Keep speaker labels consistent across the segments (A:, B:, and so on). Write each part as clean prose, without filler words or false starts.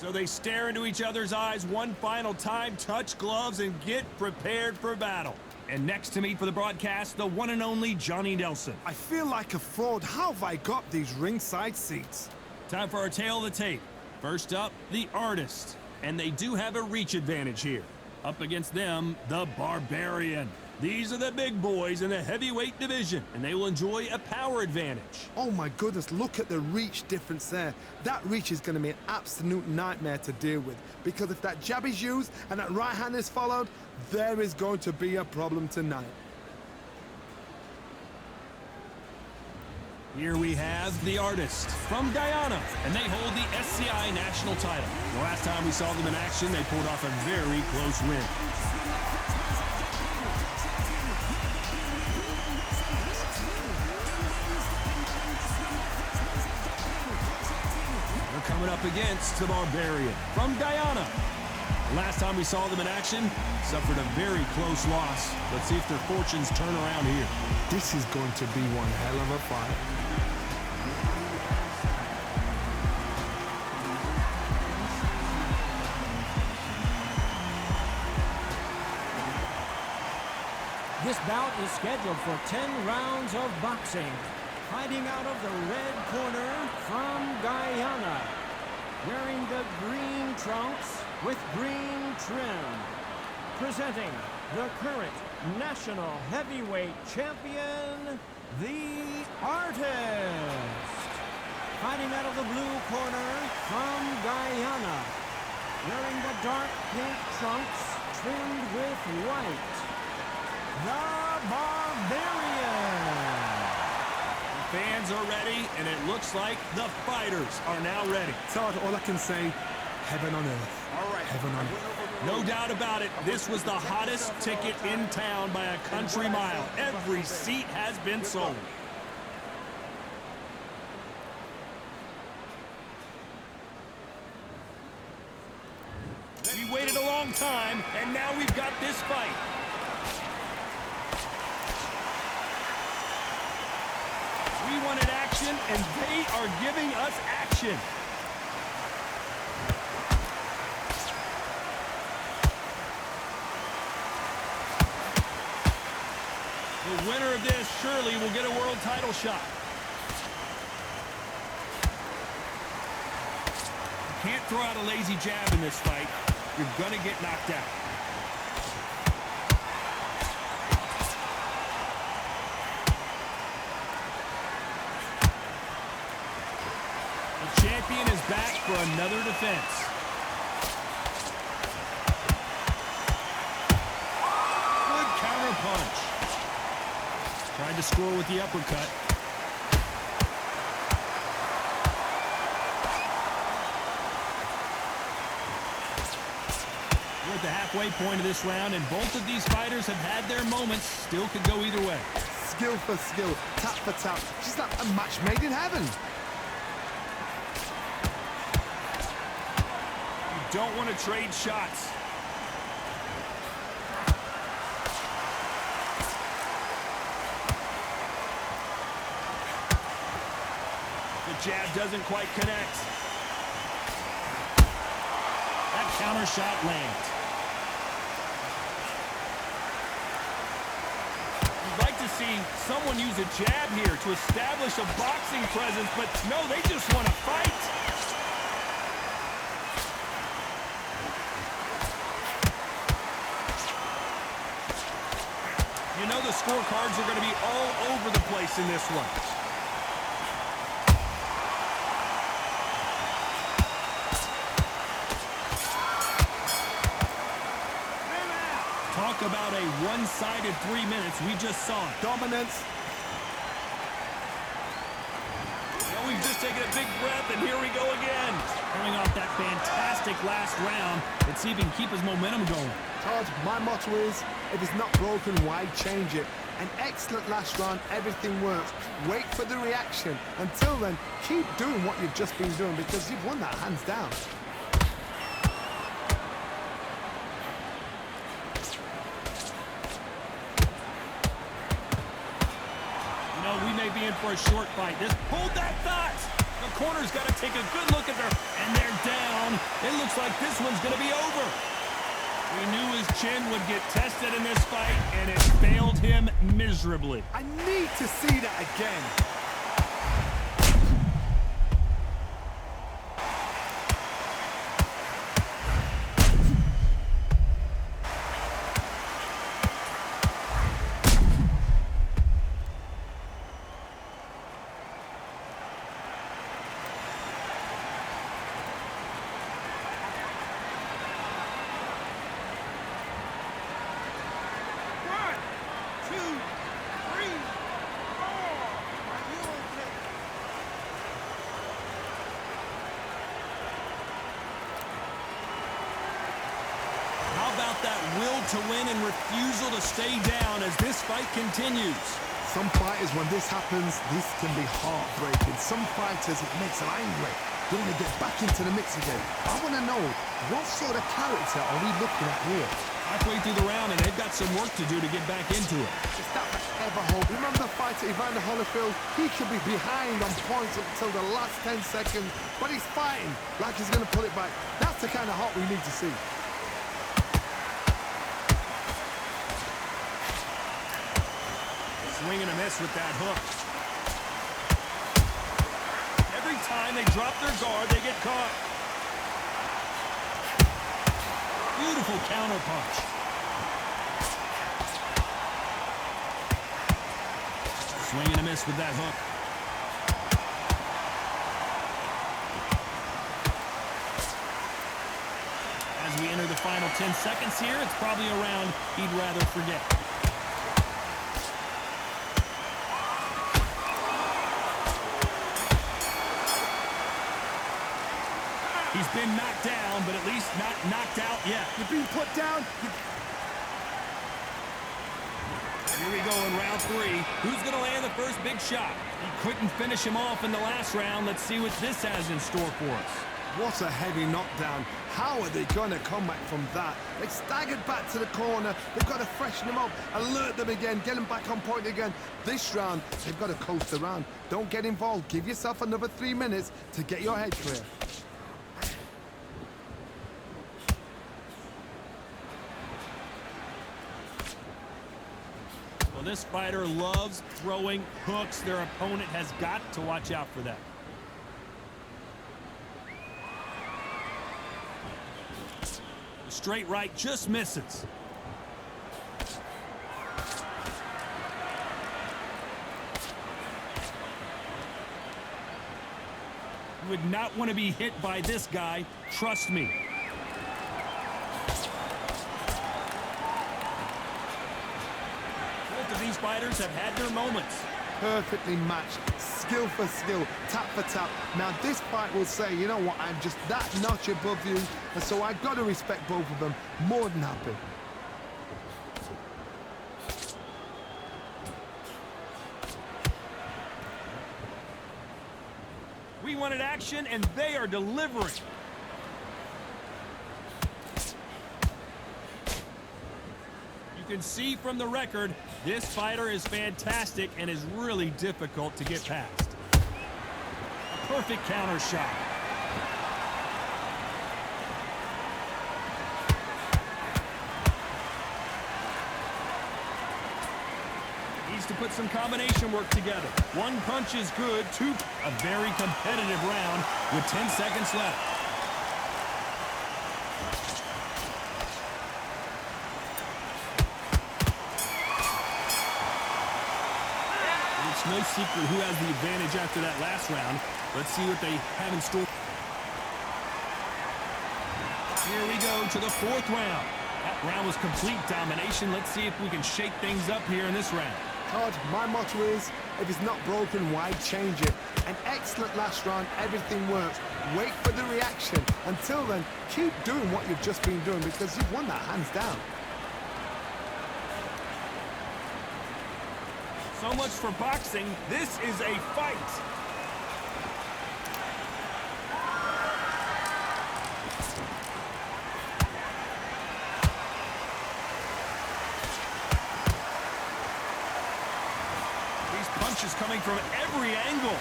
A: So they stare into each other's eyes one final time, touch gloves, and get prepared for battle. And next to me for the broadcast, the one and only Johnny Nelson.
B: I feel like a fraud. How have I got these ringside seats?
A: Time for our tale of the tape. First up, the Artist. And they do have a reach advantage here. Up against them, the Barbarian. These are the big boys in the heavyweight division, and they will enjoy a power advantage.
B: Oh my goodness, look at the reach difference there. That reach is going to be an absolute nightmare to deal with, because if that jab is used and that right hand is followed, there is going to be a problem tonight.
A: Here we have the Artist from Guyana, and they hold the XXVI national title. The last time we saw them in action, they pulled off a very close win. Coming up against the Barbarian from Guyana. Last time we saw them in action, suffered a very close loss. Let's see if their fortunes turn around here.
B: This is going to be one hell of a fight.
C: This bout is scheduled for 10 rounds of boxing. Fighting out of the red corner from Guyana, wearing the green trunks with green trim, presenting the current national heavyweight champion, the Artist. Fighting out of the blue corner from Guyana, wearing the dark pink trunks trimmed with white, the Barbarian.
A: Fans are ready, and it looks like the fighters are now ready.
B: Todd, all I can say, heaven on earth. All right. Heaven on earth.
A: No doubt about it, this was the hottest ticket in town by a country mile. Every seat has been sold. We waited a long time, and now we've got this fight. We wanted action, and they are giving us action. The winner of this surely will get a world title shot. You can't throw out a lazy jab in this fight. You're going to get knocked out. Champion is back for another defense. Good counter punch. Tried to score with the uppercut. We're at the halfway point of this round, and both of these fighters have had their moments. Still could go either way.
B: Skill for skill, tap for tap. Just like a match made in heaven.
A: Don't want to trade shots. The jab doesn't quite connect. That counter shot lands. You'd like to see someone use a jab here to establish a boxing presence, but no, they just want to fight. You know the scorecards are going to be all over the place in this one. Talk about a one-sided 3 minutes. We just saw it.
B: Dominance.
A: Well, we've just taken a big breath, and here we go again. Coming off that fantastic last round. Let's see if he can keep his momentum going.
B: Todd, my motto is, if it's not broken, why change it? An excellent last round, everything works. Wait for the reaction. Until then, keep doing what you've just been doing, because you've won that hands down.
A: You know, we may be in for a short fight. Just hold that thought. The corner's got to take a good look at their... And they're down. It looks like this one's going to be over. We knew his chin would get tested in this fight, and it failed him miserably.
B: I need to see that again.
A: That will to win and refusal to stay down as this fight continues.
B: Some fighters, when this happens, this can be heartbreaking. Some fighters, it makes them angry. They want to get back into the mix again. I want to know, what sort of character are we looking at here?
A: Halfway through the round, and they've got some work to do to get back into it.
B: Is that ever hope? Remember the fighter Evander Holyfield? He could be behind on points until the last 10 seconds, but he's fighting like he's going to pull it back. That's the kind of heart we need to see.
A: Swing and a miss with that hook. Every time they drop their guard, they get caught. Beautiful counter punch. Swing and a miss with that hook. As we enter the final 10 seconds here, it's probably a round he'd rather forget. He's been knocked down, but at least not knocked out yet.
B: You're being put down.
A: Here we go in round 3. Who's going to land the first big shot? He couldn't finish him off in the last round. Let's see what this has in store for us.
B: What a heavy knockdown. How are they going to come back from that? They staggered back to the corner. They've got to freshen them up, alert them again, get them back on point again. This round, they've got to coast around. Don't get involved. Give yourself another 3 minutes to get your head clear.
A: Well, this fighter loves throwing hooks. Their opponent has got to watch out for that. The straight right just misses. You would not want to be hit by this guy. Trust me. These fighters have had their moments.
B: Perfectly matched, skill for skill, tap for tap. Now this fight will say, you know what, I'm just that notch above you, and so I've got to respect both of them. More than happy.
A: We wanted action, and they are delivering. You can see from the record, this fighter is fantastic and is really difficult to get past. A perfect counter shot. Needs to put some combination work together. One punch is good, two. A very competitive round with 10 seconds left. No secret who has the advantage after that last round. Let's see what they have in store. Here we go to the 4th round. That round was complete domination. Let's see if we can shake things up here in this round.
B: Todd, my motto is, if it's not broken, why change it? An excellent last round, everything works. Wait for the reaction. Until then, keep doing what you've just been doing because you've won that hands down.
A: So much for boxing. This is a fight. These punches coming from every angle.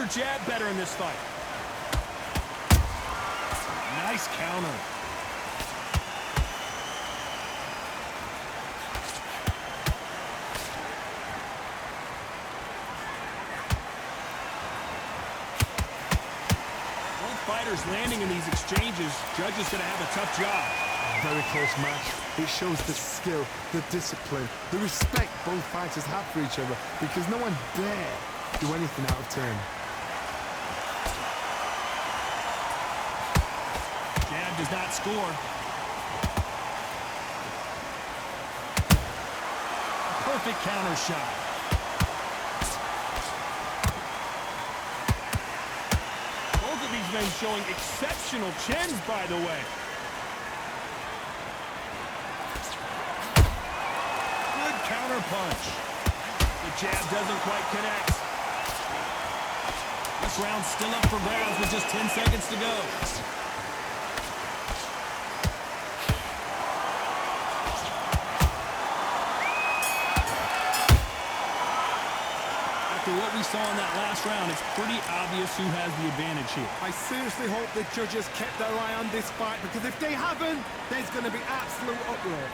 A: jab better in this fight. Nice counter. Both fighters landing in these exchanges. Judges gonna have a tough job.
B: Very close match. It shows the skill, the discipline, the respect both fighters have for each other, because no one dare do anything out of turn.
A: Jab does not score. Perfect counter shot. Both of these men showing exceptional chins, by the way. Good counter punch. The jab doesn't quite connect. This round's still up for grabs with just 10 seconds to go. After what we saw in that last round, it's pretty obvious who has the advantage here.
B: I seriously hope the judges kept their eye on this fight, because if they haven't, there's going to be absolute uproar.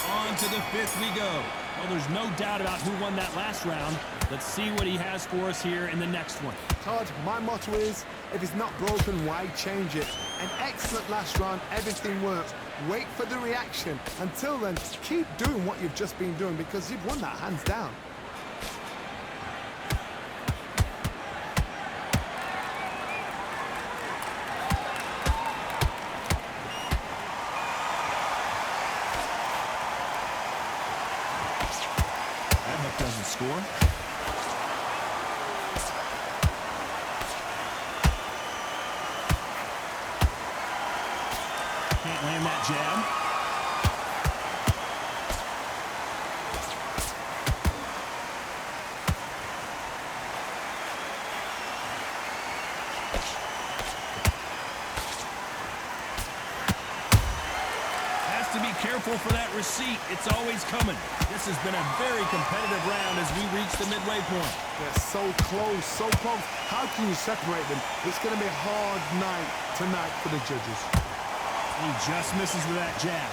A: On to the fifth we go. Well, there's no doubt about who won that last round. Let's see what he has for us here in the next one.
B: Todd, my motto is, if it's not broken, why change it? An excellent last round, everything works. Wait for the reaction. Until then, keep doing what you've just been doing, because you've won that hands down.
A: That hook doesn't score. Can't land that jab. Has to be careful for that receipt. It's always coming. This has been a very competitive round as we reach the midway point.
B: They're so close, so close. How can you separate them? It's going to be a hard night tonight for the judges.
A: He just misses with that jab.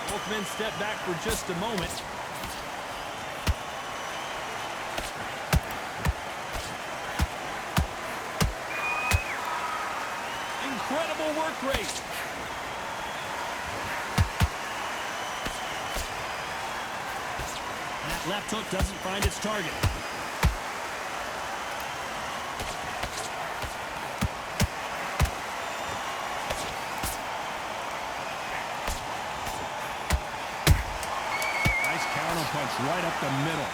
A: Both men step back for just a moment. Incredible work rate. That left hook doesn't find its target. Punch right up the middle.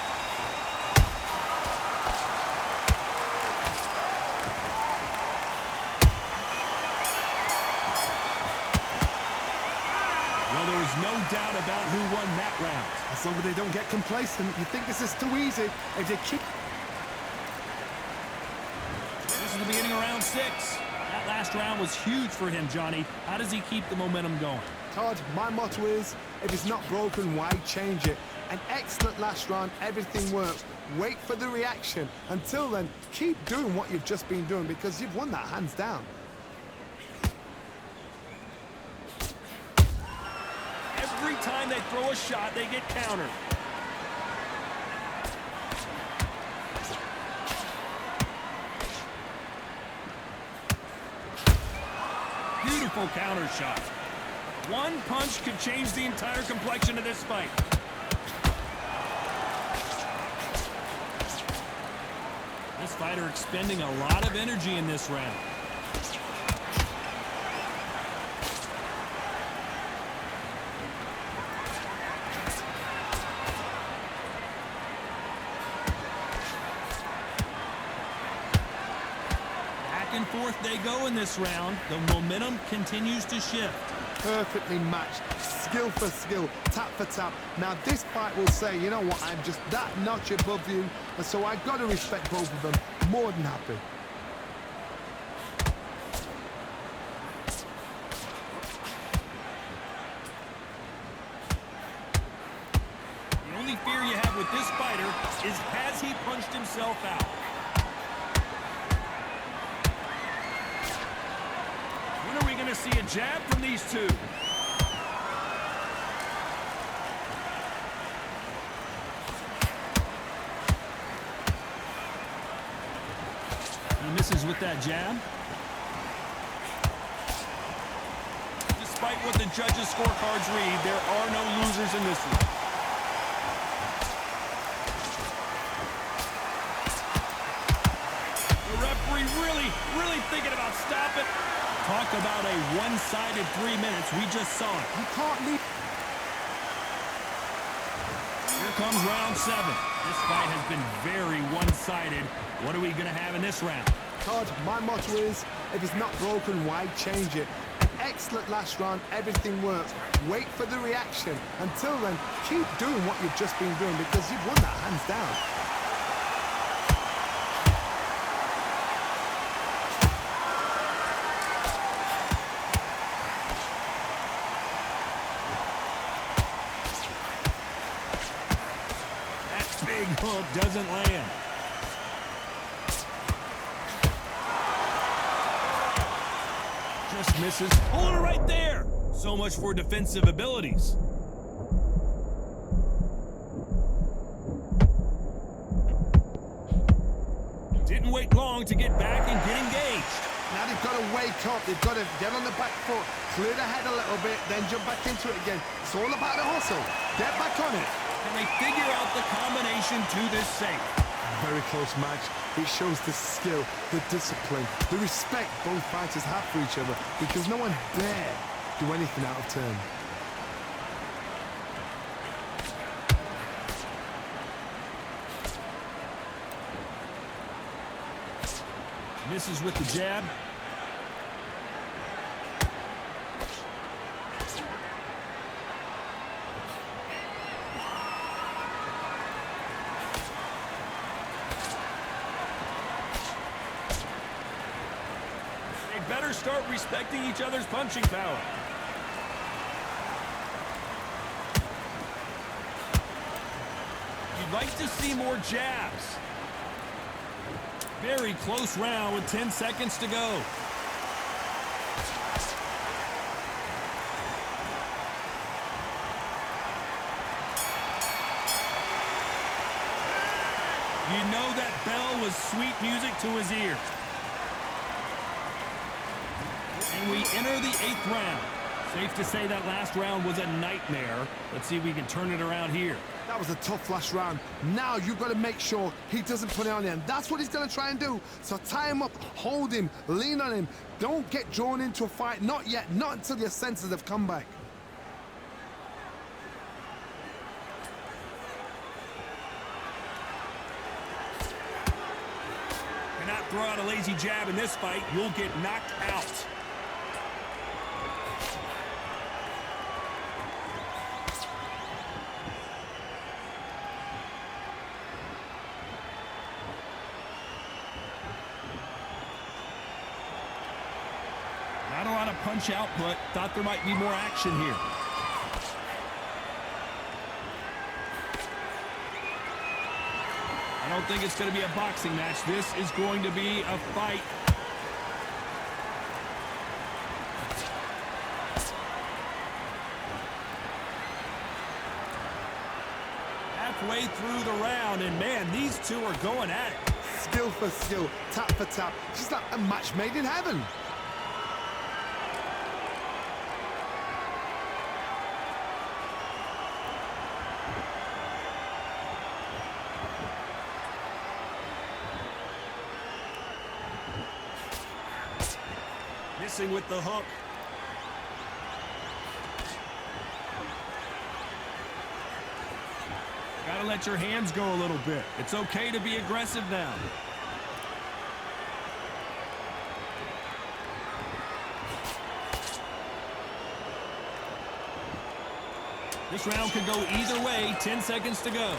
A: Well, there is no doubt about who won that round.
B: As long as they don't get complacent, you think this is too easy. If they keep...
A: This is the beginning of round 6. That last round was huge for him, Johnny. How does he keep the momentum going?
B: Todd, my motto is, if it's not broken, why change it? An excellent last round, everything works. Wait for the reaction. Until then, keep doing what you've just been doing, because you've won that hands down.
A: Every time they throw a shot, they get countered. Beautiful counter shot. One punch could change the entire complexion of this fight. This fighter expending a lot of energy in this round. Back and forth they go in this round. The momentum continues to shift.
B: Perfectly matched, skill for skill, tap for tap. Now this fight will say, you know what, I'm just that notch above you, and so I've got to respect both of them. More than happy.
A: he punched himself out. When are we going to see a jab from these two? He misses with that jab. Despite what the judges' scorecards read, there are no losers in this one. The referee really thinking about stopping. Talk about a one-sided 3 minutes. We just saw it.
B: You can't leave.
A: Here comes round 7. This fight has been very one-sided. What are we going to have in this round?
B: Todd, my motto is, if it's not broken, why change it? An excellent last round, everything works. Wait for the reaction. Until then, keep doing what you've just been doing because you've won that hands down.
A: That big hook doesn't land. Just misses. Hold it right there. So much for defensive abilities. Didn't wait long to get back and get engaged.
B: Now they've got to wake up. They've got to get on the back foot, clear the head a little bit, then jump back into it again. It's all about the hustle. Get back on it.
A: Can they figure out the combination to this safe?
B: Very close match. It shows the skill, the discipline, the respect both fighters have for each other because no one dare do anything out of turn.
A: Misses with the jab. They better start respecting each other's punching power. You'd like to see more jabs. Very close round with 10 seconds to go. You know that bell was sweet music to his ear. And we enter the 8th round. Safe to say that last round was a nightmare. Let's see if we can turn it around here.
B: That was a tough last round. Now you've got to make sure he doesn't put it on you, and that's what he's going to try and do. So tie him up, hold him, lean on him. Don't get drawn into a fight. Not yet. Not until your senses have come back.
A: Cannot throw out a lazy jab in this fight. You'll get knocked out. Not a lot of punch output. Thought there might be more action here. I don't think it's going to be a boxing match. This is going to be a fight. Halfway through the round, and man, these two are going at it.
B: Skill for skill, tap for tap. Just like a match made in heaven.
A: Missing with the hook. Gotta let your hands go a little bit. It's okay to be aggressive now. This round could go either way. 10 seconds to go.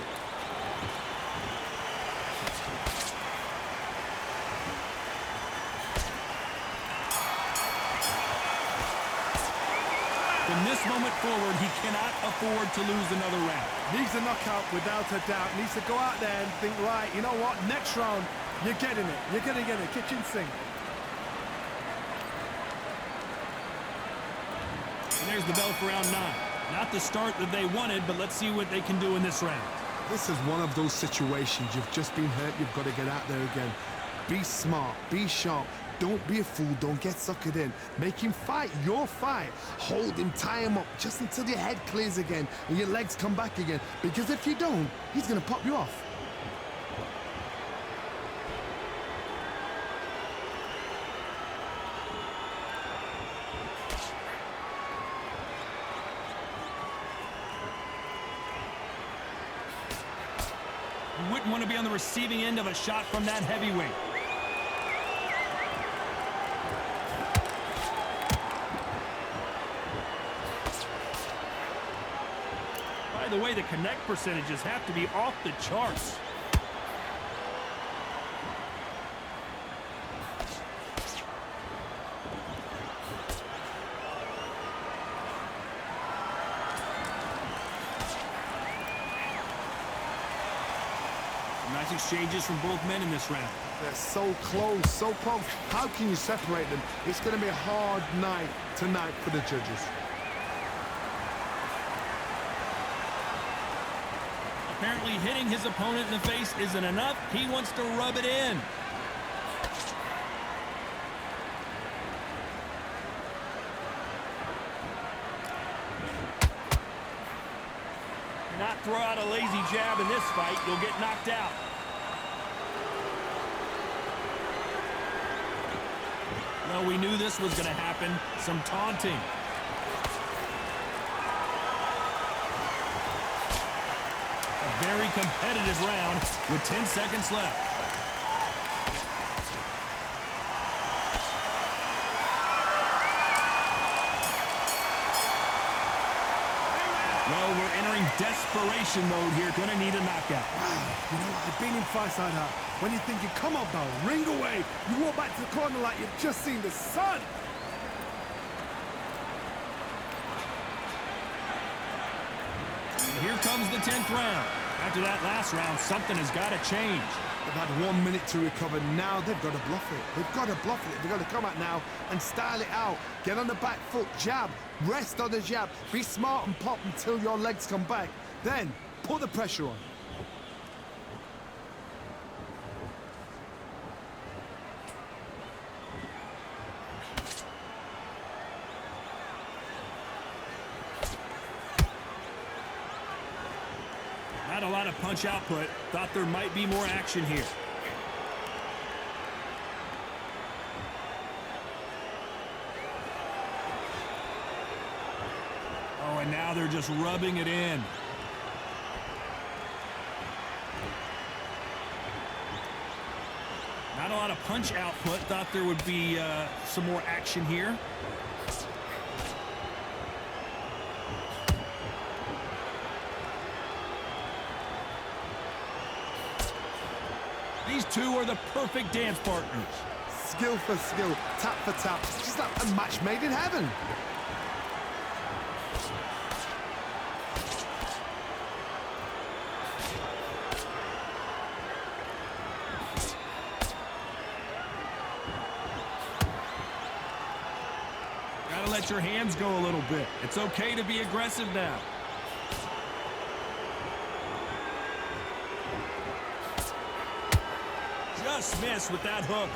A: From this moment forward, he cannot afford to lose another round.
B: Needs a knockout without a doubt. Needs to go out there and think, right, you know what, next round, you're getting it. You're going to get it. Kitchen sink.
A: And there's the bell for round 9. Not the start that they wanted, but let's see what they can do in this round.
B: This is one of those situations. You've just been hurt. You've got to get out there again. Be smart. Be sharp. Don't be a fool. Don't get suckered in. Make him fight your fight. Hold him, tie him up just until your head clears again and your legs come back again. Because if you don't, he's going to pop you off.
A: You wouldn't want to be on the receiving end of a shot from that heavyweight. By the way, the connect percentages have to be off the charts. Nice exchanges from both men in this round.
B: They're so close, so close. How can you separate them? It's going to be a hard night tonight for the judges.
A: Apparently hitting his opponent in the face isn't enough. He wants to rub it in. Do not throw out a lazy jab in this fight. You'll get knocked out. Well, we knew this was going to happen. Some taunting. A very competitive round with 10 seconds left. Well, we're entering desperation mode here. Gonna need a knockout.
B: Wow, you know what? I've been in fights like that. When you're thinking, come on, pal, ring away. You walk back to the corner like you've just seen the sun.
A: And here comes the 10th round. After that last round, something has got to change.
B: They've had 1 minute to recover. Now they've got to bluff it. They've got to bluff it. They've got to come out now and style it out. Get on the back foot, jab, rest on the jab. Be smart and pop until your legs come back. Then put the pressure on.
A: Not a lot of punch output. Thought there might be more action here. Oh, and now they're just rubbing it in. Not a lot of punch output. Thought there would be some more action here. These two are the perfect dance partners.
B: Skill for skill, tap for tap. It's just like a match made in heaven.
A: Gotta let your hands go a little bit. It's okay to be aggressive now. Just missed with that hook.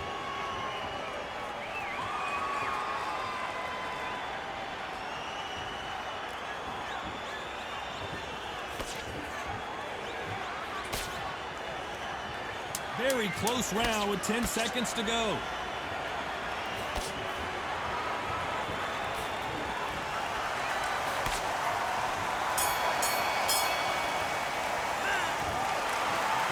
A: Very close round with 10 seconds to go.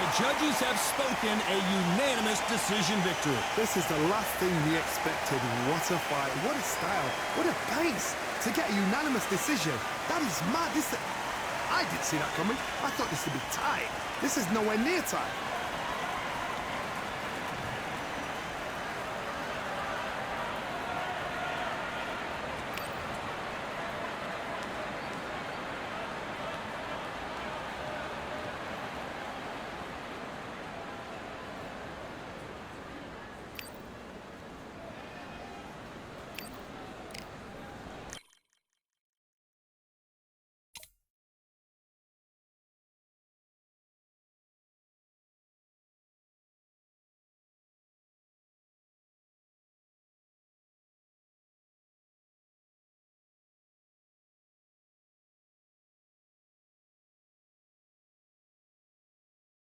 A: The judges have spoken a unanimous decision victory.
B: This is the last thing we expected. What a fight, what a style, what a pace to get a unanimous decision. That is mad. I didn't see that coming. I thought this would be tight. This is nowhere near tight.